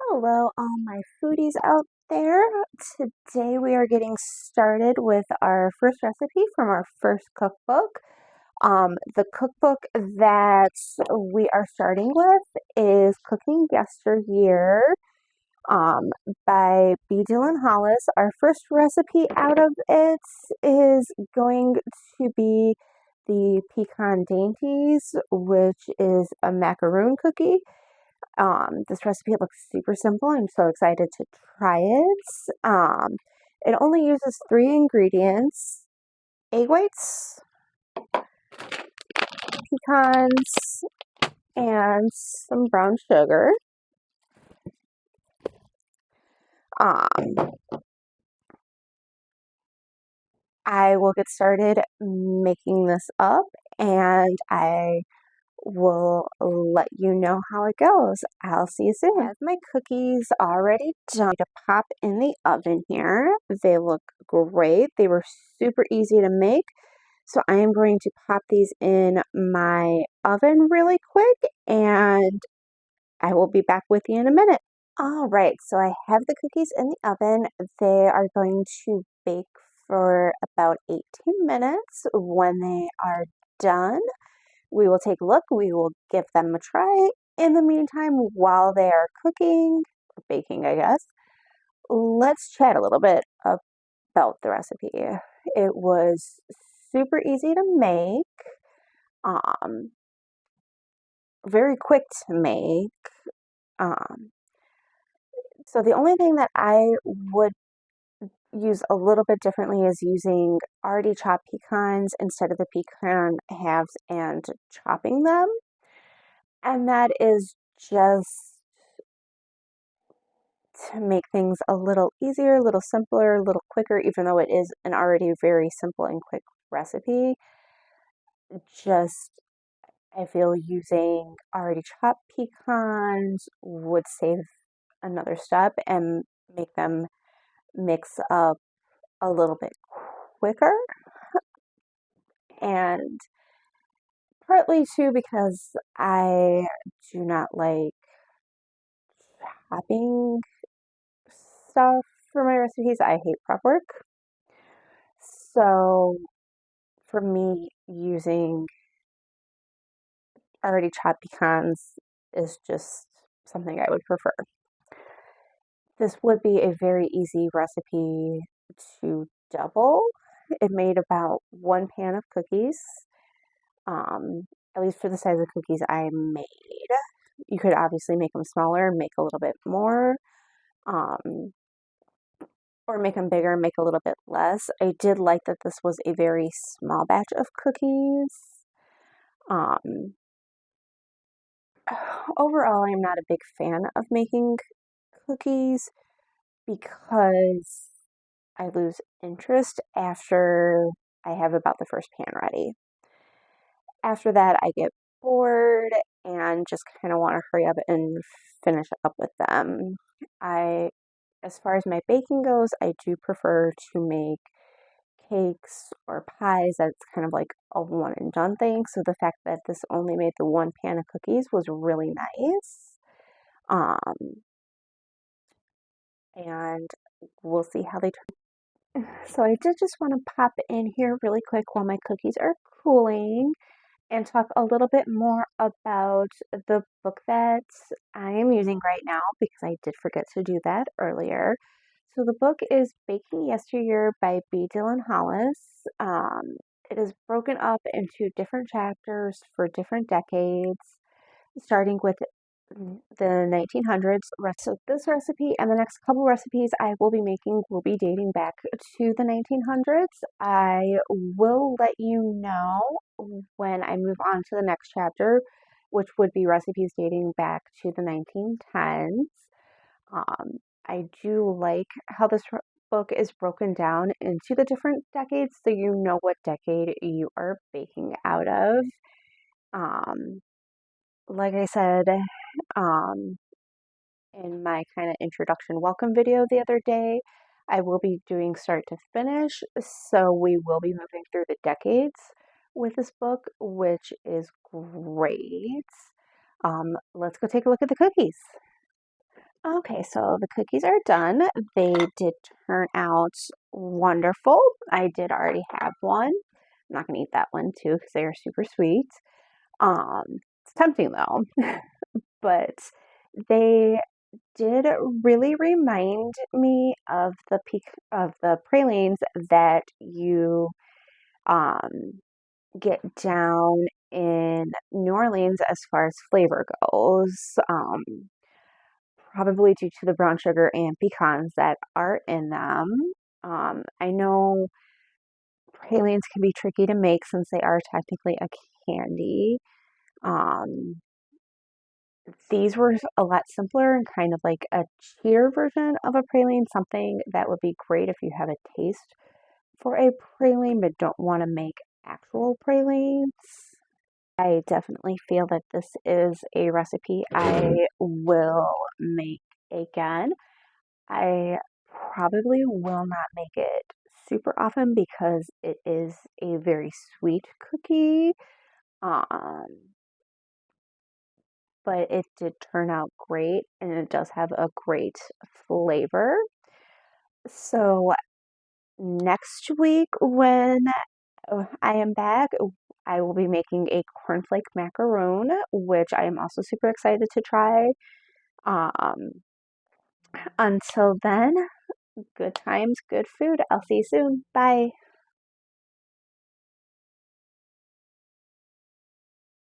Hello, all my foodies out there. Today we are getting started with our first recipe from our first cookbook. The cookbook that we are starting with is Cooking Yesteryear um, by B. Dylan Hollis. Our first recipe out of it is going to be the pecan dainties, which is a macaroon cookie. This recipe looks super simple. I'm so excited to try it. It only uses 3 ingredients: egg whites, pecans, and some brown sugar. Um, I will get started making this up and I will let you know how it goes. I'll see you soon. I have my cookies already done to pop in the oven here. They look great. They were super easy to make. So I am going to pop these in my oven really quick and I will be back with you in a minute. All right, so I have the cookies in the oven. They are going to bake for about 18 minutes. When they are done, we will take a look. We will give them a try. In the meantime, while they are cooking, or baking, I guess, let's chat a little bit about the recipe. It was super easy to make, um, very quick to make. Um, so the only thing that I would use a little bit differently is using already chopped pecans instead of the pecan halves and chopping them. And that is just to make things a little easier, a little simpler, a little quicker, even though it is an already very simple and quick recipe. Just, I feel using already chopped pecans would save another step and make them mix up a little bit quicker. And partly too because I do not like chopping stuff for my recipes. I hate prep work. So for me, using already chopped pecans is just something I would prefer. This would be a very easy recipe to double. It made about 1 pan of cookies, at least for the size of cookies I made. You could obviously make them smaller, make a little bit more, um, or make them bigger, make a little bit less. I did like that this was a very small batch of cookies. Um, Overall, I'm not a big fan of making cookies because I lose interest after I have about the first pan ready. After that, I get bored and just kind of want to hurry up and finish up with them. As far as my baking goes, I do prefer to make cakes or pies. That's kind of like a one and done thing. So the fact that this only made the 1 pan of cookies was really nice. Um, and we'll see how they turn. So I did just want to pop in here really quick while my cookies are cooling and talk a little bit more about the book that I am using right now because I did forget to do that earlier. So the book is Baking Yesteryear by B. Dylan Hollis. It is broken up into different chapters for different decades, starting with the 1900s. So this recipe and the next couple recipes I will be making will be dating back to the 1900s. I will let you know when I move on to the next chapter, which would be recipes dating back to the 1910s. I do like how this book is broken down into the different decades so you know what decade you are baking out of. Um, like I said, um, in my kind of introduction welcome video the other day, I will be doing start to finish, so we will be moving through the decades with this book, which is great. Let's go take a look at the cookies. Okay, so the cookies are done. They did turn out wonderful. I did already have one. I'm not gonna eat that one too because they are super sweet. Um, it's tempting though, but they did really remind me of the peak of the pralines that you um get down in New Orleans as far as flavor goes. Probably due to the brown sugar and pecans that are in them. I know pralines can be tricky to make since they are technically a candy. Um, these were a lot simpler and kind of like a cheer version of a praline, something that would be great if you have a taste for a praline but don't want to make actual pralines. I definitely feel that this is a recipe I will make again. I probably will not make it super often because it is a very sweet cookie. Um, but it did turn out great and it does have a great flavor. So next week when I am back, I will be making a cornflake macaroon, which I am also super excited to try. Um, until then, good times, good food. I'll see you soon. Bye.